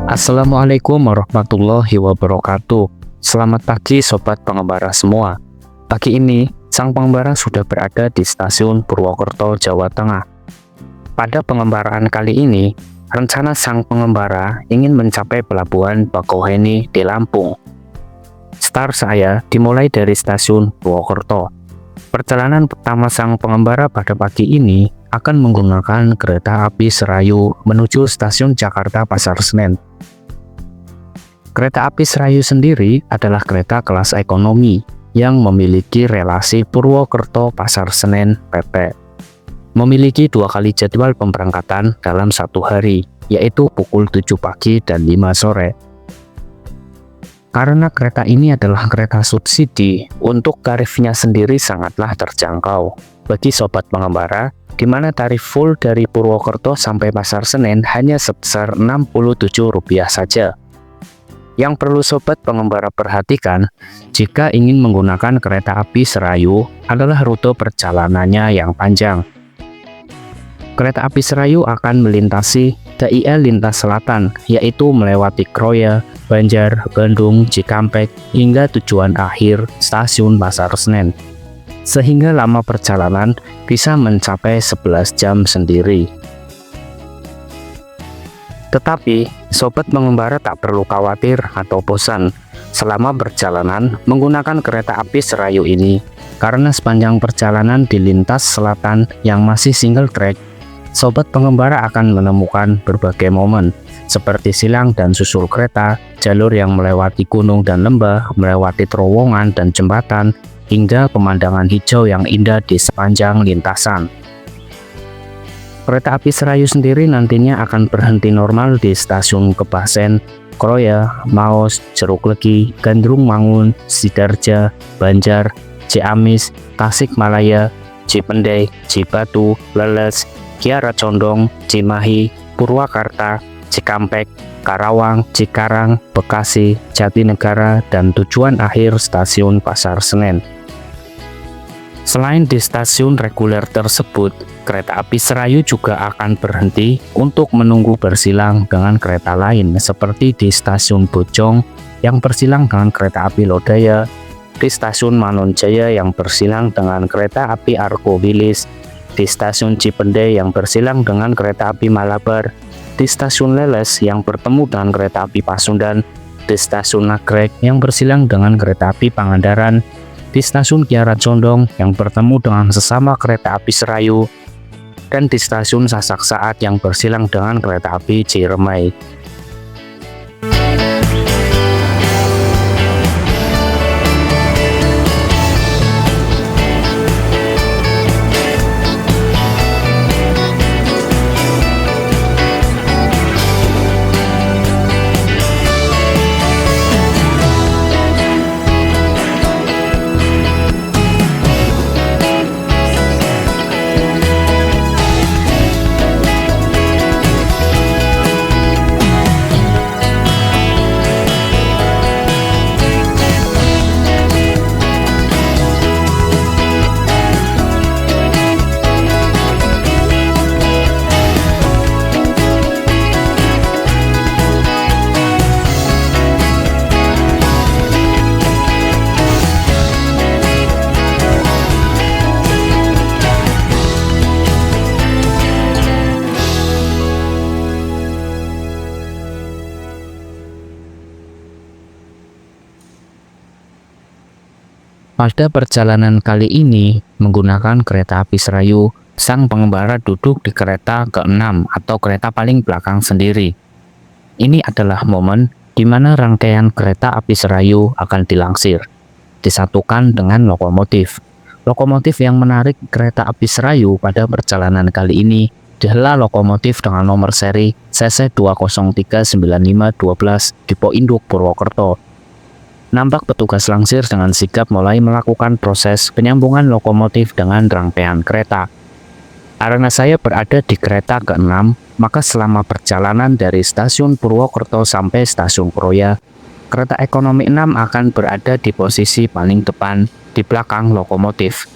Assalamualaikum warahmatullahi wabarakatuh. Selamat pagi sobat pengembara semua. Pagi ini, sang pengembara sudah berada di stasiun Purwokerto, Jawa Tengah. Pada pengembaraan kali ini, rencana sang pengembara ingin mencapai pelabuhan Bakauheni di Lampung. Start saya dimulai dari stasiun Purwokerto. Perjalanan pertama sang pengembara pada pagi ini akan menggunakan kereta api Serayu menuju stasiun Jakarta Pasar Senen. Kereta api Serayu sendiri adalah kereta kelas ekonomi yang memiliki relasi Purwokerto Pasar Senen PP. Memiliki 2 kali jadwal pemberangkatan dalam 1 hari, yaitu pukul 7 pagi dan 5 sore. Karena kereta ini adalah kereta subsidi, untuk tarifnya sendiri sangatlah terjangkau. Bagi sobat pengembara, di mana tarif full dari Purwokerto sampai Pasar Senen hanya sebesar Rp67 saja. Yang perlu sobat pengembara perhatikan, jika ingin menggunakan kereta api Serayu adalah rute perjalanannya yang panjang. Kereta api Serayu akan melintasi DIL lintas selatan, yaitu melewati Kroya, Banjar, Bandung, Cikampek, hingga tujuan akhir stasiun Pasar Senen. Sehingga lama perjalanan bisa mencapai 11 jam sendiri. Tetapi, sobat pengembara tak perlu khawatir atau bosan selama perjalanan menggunakan kereta api Serayu ini, karena sepanjang perjalanan di lintas selatan yang masih single track, sobat pengembara akan menemukan berbagai momen, seperti silang dan susul kereta, jalur yang melewati gunung dan lembah, melewati terowongan dan jembatan, hingga pemandangan hijau yang indah di sepanjang lintasan. Kereta api Serayu sendiri nantinya akan berhenti normal di stasiun Kebasen, Kroya, Maos, Jeruk Legi, Gandrung Mangun, Sidarja, Banjar, Ciamis, Tasikmalaya, Cipendei, Cibatu, Leles, Kiara Condong, Cimahi, Purwakarta, Cikampek, Karawang, Cikarang, Bekasi, Jatinegara, dan tujuan akhir stasiun Pasar Senen. Selain di stasiun reguler tersebut, kereta api Serayu juga akan berhenti untuk menunggu bersilang dengan kereta lain, seperti di stasiun Bojong yang bersilang dengan kereta api Lodaya, di stasiun Manonjaya yang bersilang dengan kereta api Argo Wilis, di stasiun Cipendei yang bersilang dengan kereta api Malabar, di stasiun Leles yang bertemu dengan kereta api Pasundan, di stasiun Nagrek yang bersilang dengan kereta api Pangandaran, di stasiun Kiara Condong yang bertemu dengan sesama kereta api Serayu, dan di stasiun Sasak Saat yang bersilang dengan kereta api Ciremai. Pada perjalanan kali ini, menggunakan kereta api Serayu, sang pengembara duduk di kereta ke-6 atau kereta paling belakang sendiri. Ini adalah momen di mana rangkaian kereta api Serayu akan dilangsir, disatukan dengan lokomotif. Lokomotif yang menarik kereta api Serayu pada perjalanan kali ini adalah lokomotif dengan nomor seri CC2039512 Dipo Induk Purwokerto. Nampak petugas langsir dengan sigap mulai melakukan proses penyambungan lokomotif dengan rangkaian kereta. Karena saya berada di kereta ke-6, maka selama perjalanan dari stasiun Purwokerto sampai stasiun Kroya, kereta ekonomi 6 akan berada di posisi paling depan di belakang lokomotif.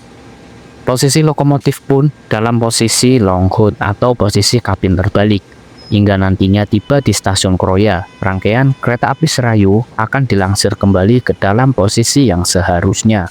Posisi lokomotif pun dalam posisi long hood atau posisi kabin terbalik. hingga nantinya tiba di stasiun Kroya. Rangkaian kereta api Serayu akan dilansir kembali ke dalam posisi yang seharusnya.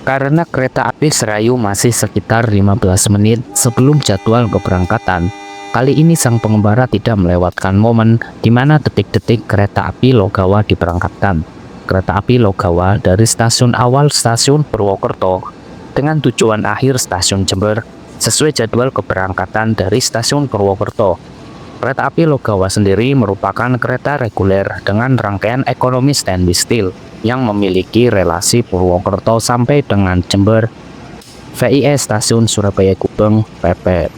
Karena kereta api Serayu masih sekitar 15 menit sebelum jadwal keberangkatan, kali ini sang pengembara tidak melewatkan momen di mana detik-detik kereta api Logawa diberangkatkan. Kereta api Logawa dari stasiun awal stasiun Purwokerto dengan tujuan akhir stasiun Jember sesuai jadwal keberangkatan dari stasiun Purwokerto. Kereta api Logawa sendiri merupakan kereta reguler dengan rangkaian ekonomi stainless steel yang memiliki relasi Purwokerto sampai dengan Jember, VIE Stasiun Surabaya Gubeng, PP.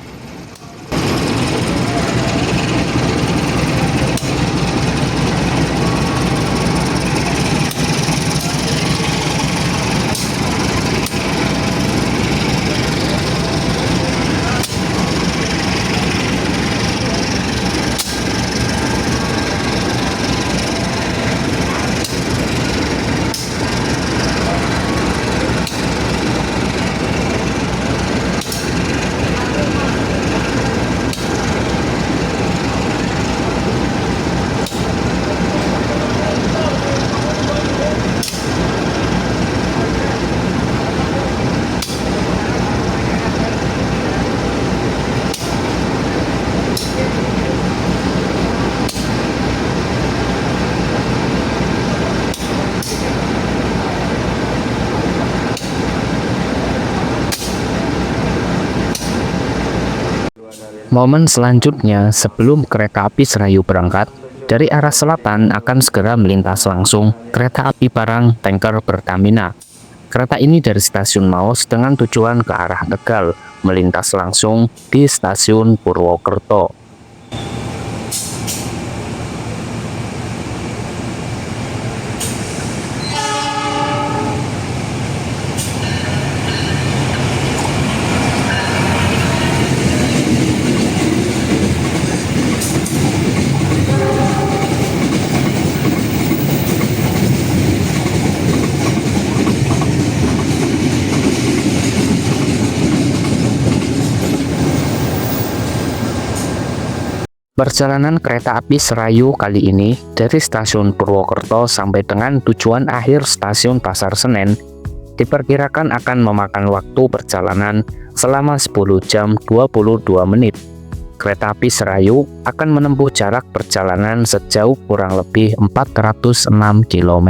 Momen selanjutnya sebelum kereta api Serayu berangkat, dari arah selatan akan segera melintas langsung kereta api barang tanker Pertamina. Kereta ini dari stasiun Maus dengan tujuan ke arah Tegal, melintas langsung di stasiun Purwokerto. Perjalanan kereta api Serayu kali ini dari stasiun Purwokerto sampai dengan tujuan akhir stasiun Pasar Senen diperkirakan akan memakan waktu perjalanan selama 10 jam 22 menit. Kereta api Serayu akan menempuh jarak perjalanan sejauh kurang lebih 406 km.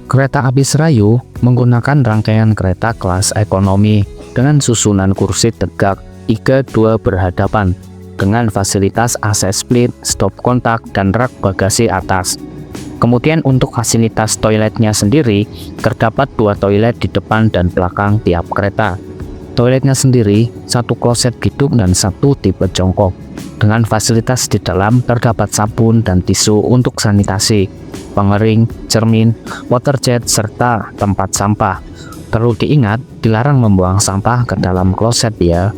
Kereta api Serayu menggunakan rangkaian kereta kelas ekonomi dengan susunan kursi tegak 3-2 berhadapan, dengan fasilitas AC split, stop kontak, dan rak bagasi atas. Kemudian untuk fasilitas toiletnya sendiri, terdapat 2 toilet di depan dan belakang tiap kereta. Toiletnya sendiri, 1 kloset hidup dan 1 tipe jongkok. Dengan fasilitas di dalam terdapat sabun dan tisu untuk sanitasi, pengering, cermin, water jet, serta tempat sampah. Perlu diingat, dilarang membuang sampah ke dalam kloset ya.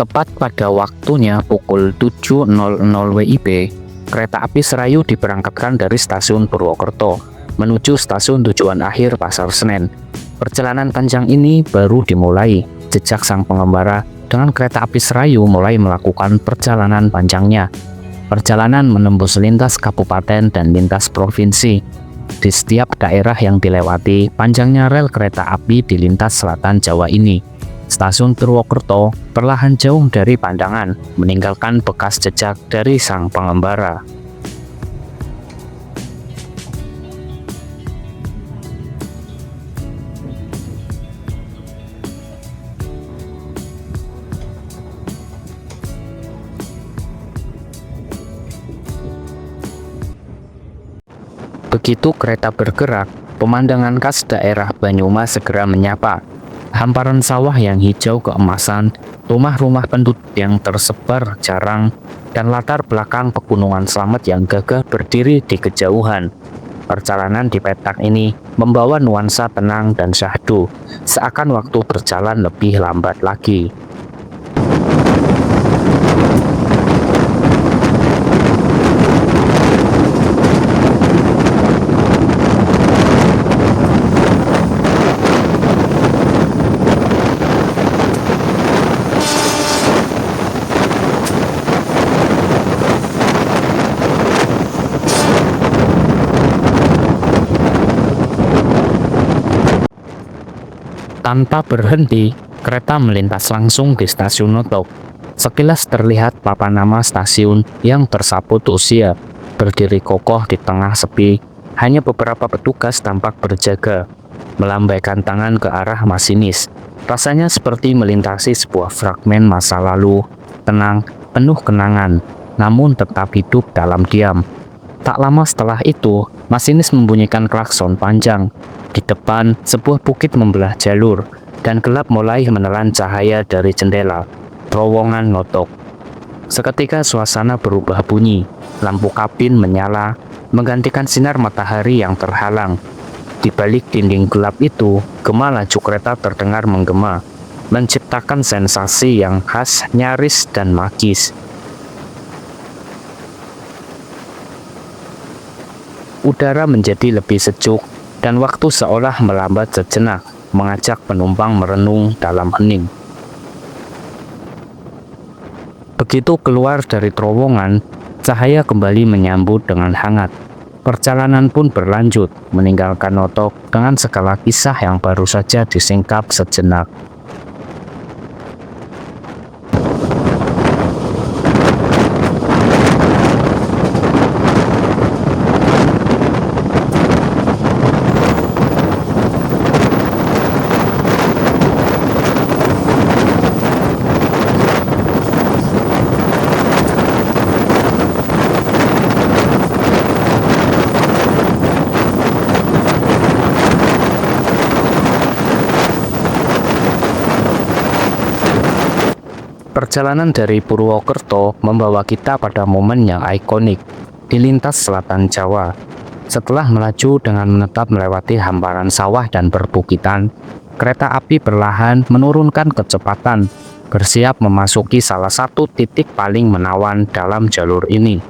Tepat pada waktunya pukul 7.00 WIB, kereta api Serayu diberangkatkan dari stasiun Purwokerto menuju stasiun tujuan akhir Pasar Senen. Perjalanan panjang ini baru dimulai sejak sang pengembara dengan kereta api Serayu mulai melakukan perjalanan panjangnya. Perjalanan menembus lintas kabupaten dan lintas provinsi. Di setiap daerah yang dilewati, panjangnya rel kereta api di lintas selatan Jawa ini. Stasiun Purwokerto perlahan jauh dari pandangan, meninggalkan bekas jejak dari sang pengembara. Begitu kereta bergerak, pemandangan khas daerah Banyumas segera menyapa. Hamparan sawah yang hijau keemasan, rumah-rumah penduduk yang tersebar jarang, dan latar belakang pegunungan Slamet yang gagah berdiri di kejauhan. Perjalanan di petak ini membawa nuansa tenang dan syahdu, seakan waktu berjalan lebih lambat lagi. Tanpa berhenti, kereta melintas langsung di stasiun Notok. Sekilas terlihat papan nama stasiun yang tersaput usia, berdiri kokoh di tengah sepi. Hanya beberapa petugas tampak berjaga, melambaikan tangan ke arah masinis. Rasanya seperti melintasi sebuah fragmen masa lalu, tenang, penuh kenangan, namun tetap hidup dalam diam. Tak lama setelah itu, masinis membunyikan klakson panjang. Di depan, sebuah bukit membelah jalur, dan gelap mulai menelan cahaya dari jendela terowongan Notok. Seketika suasana berubah bunyi, lampu kabin menyala, menggantikan sinar matahari yang terhalang. Di balik dinding gelap itu, gema laju kereta terdengar menggema, menciptakan sensasi yang khas, nyaris dan magis. Udara menjadi lebih sejuk, dan waktu seolah melambat sejenak, mengajak penumpang merenung dalam hening. Begitu keluar dari terowongan, cahaya kembali menyambut dengan hangat. Perjalanan pun berlanjut, meninggalkan Notok dengan segala kisah yang baru saja disingkap sejenak. Perjalanan dari Purwokerto membawa kita pada momen yang ikonik di lintas selatan Jawa. Setelah melaju dengan menetap melewati hamparan sawah dan perbukitan, kereta api perlahan menurunkan kecepatan, bersiap memasuki salah satu titik paling menawan dalam jalur ini.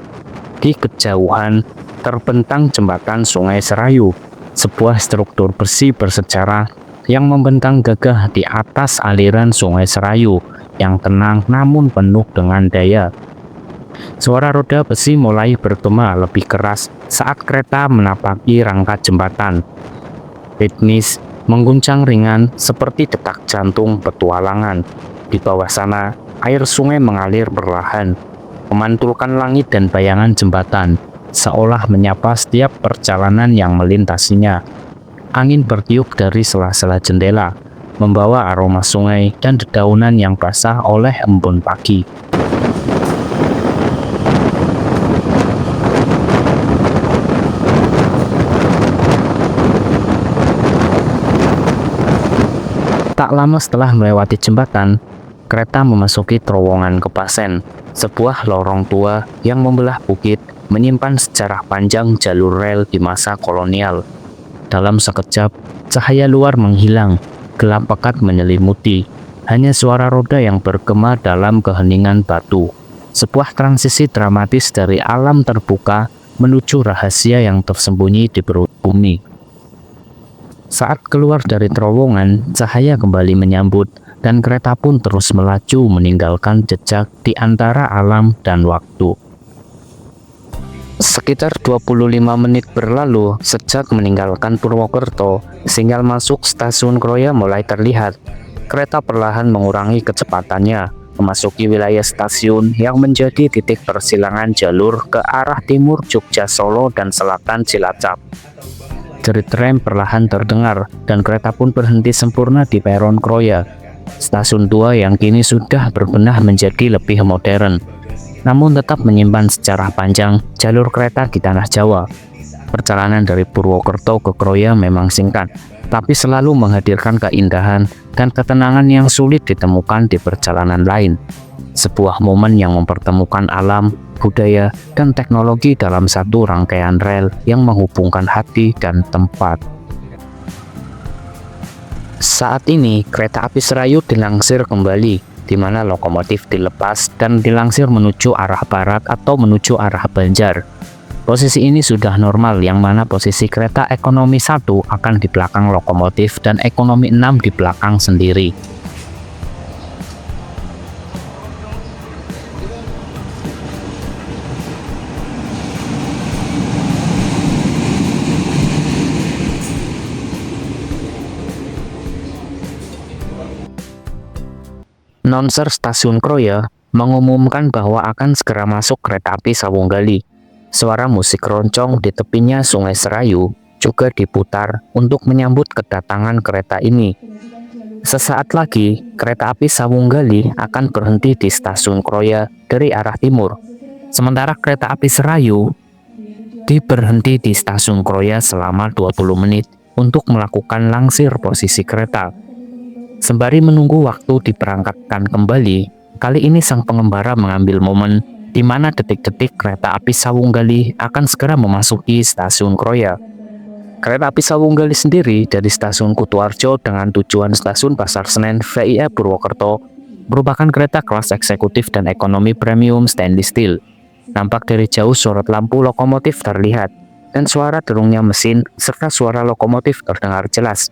Di kejauhan, terbentang jembatan Sungai Serayu, sebuah struktur besi bersejarah yang membentang gagah di atas aliran Sungai Serayu yang tenang namun penuh dengan daya. Suara roda besi mulai bergema lebih keras saat kereta menapaki rangka jembatan. Ritmis mengguncang ringan seperti detak jantung petualangan. Di bawah sana, air sungai mengalir perlahan, memantulkan langit dan bayangan jembatan, seolah menyapa setiap perjalanan yang melintasinya. Angin bertiup dari sela-sela jendela, membawa aroma sungai dan dedaunan yang basah oleh embun pagi. Tak lama setelah melewati jembatan, kereta memasuki terowongan Kepasen, sebuah lorong tua yang membelah bukit, menyimpan sejarah panjang jalur rel di masa kolonial. Dalam sekejap, cahaya luar menghilang, gelap pekat menyelimuti, hanya suara roda yang bergema dalam keheningan batu. Sebuah transisi dramatis dari alam terbuka menuju rahasia yang tersembunyi di perut bumi. Saat keluar dari terowongan, cahaya kembali menyambut, dan kereta pun terus melaju meninggalkan jejak di antara alam dan waktu. Sekitar 25 menit berlalu sejak meninggalkan Purwokerto, sinyal masuk stasiun Kroya mulai terlihat. Kereta perlahan mengurangi kecepatannya, memasuki wilayah stasiun yang menjadi titik persilangan jalur ke arah timur Jogja Solo dan selatan Cilacap. Jerit rem perlahan terdengar, dan kereta pun berhenti sempurna di peron Kroya. Stasiun tua yang kini sudah berbenah menjadi lebih modern, namun tetap menyimpan sejarah panjang jalur kereta di tanah Jawa. Perjalanan dari Purwokerto ke Kroya memang singkat, tapi selalu menghadirkan keindahan dan ketenangan yang sulit ditemukan di perjalanan lain. Sebuah momen yang mempertemukan alam budaya, dan teknologi dalam satu rangkaian rel yang menghubungkan hati dan tempat. Saat ini, kereta api Serayu dilansir kembali, di mana lokomotif dilepas dan dilansir menuju arah barat atau menuju arah Banjar. Posisi ini sudah normal, yang mana posisi kereta ekonomi 1 akan di belakang lokomotif dan ekonomi 6 di belakang sendiri. Announcer Stasiun Kroya mengumumkan bahwa akan segera masuk kereta api Sawunggali. Suara musik roncong di tepinya Sungai Serayu juga diputar untuk menyambut kedatangan kereta ini. Sesaat lagi, kereta api Sawunggali akan berhenti di Stasiun Kroya dari arah timur. Sementara kereta api Serayu diberhenti di Stasiun Kroya selama 20 menit untuk melakukan lansir posisi kereta. Sembari menunggu waktu diberangkatkan kembali, kali ini sang pengembara mengambil momen di mana detik-detik kereta api Sawunggali akan segera memasuki Stasiun Kroya. Kereta api Sawunggali sendiri dari Stasiun Kutoarjo dengan tujuan Stasiun Pasar Senen VIE Purwokerto merupakan kereta kelas eksekutif dan ekonomi premium stainless steel. Nampak dari jauh sorot lampu lokomotif terlihat, dan suara derungnya mesin serta suara lokomotif terdengar jelas,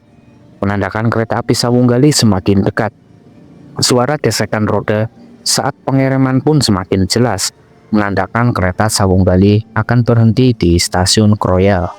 menandakan kereta api Sawunggali semakin dekat. Suara gesekan roda saat pengereman pun semakin jelas, menandakan kereta Sawunggali akan berhenti di Stasiun Kroya.